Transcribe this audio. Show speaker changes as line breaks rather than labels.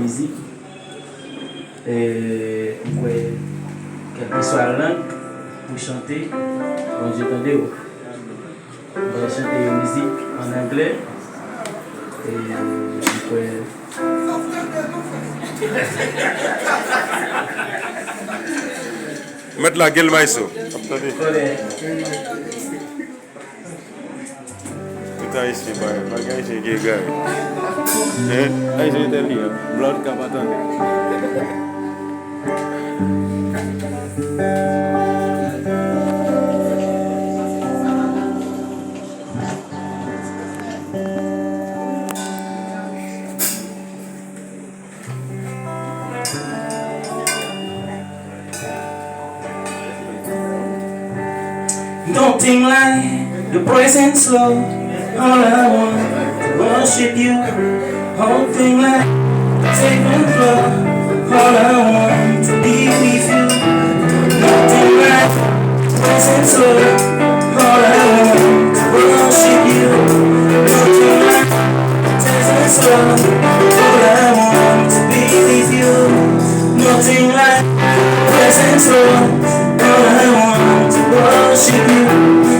musique. Et quelle que soit la langue, pour chanter, bon, j'entendais, on va chanter la musique en anglais. Et
Mettre la gueule maïso. Kita isi bagai isi gay. Ayo saya lihat blood kapatan.
Nothing like the presence, Lord. All I want to worship you. Nothing like the fragrance, Lord. All I want to be with you. Nothing like the presence, Lord. All I want to worship you. Nothing like the presence, Lord. All I want to be with you. Nothing like the presence, Lord. All I want to worship you.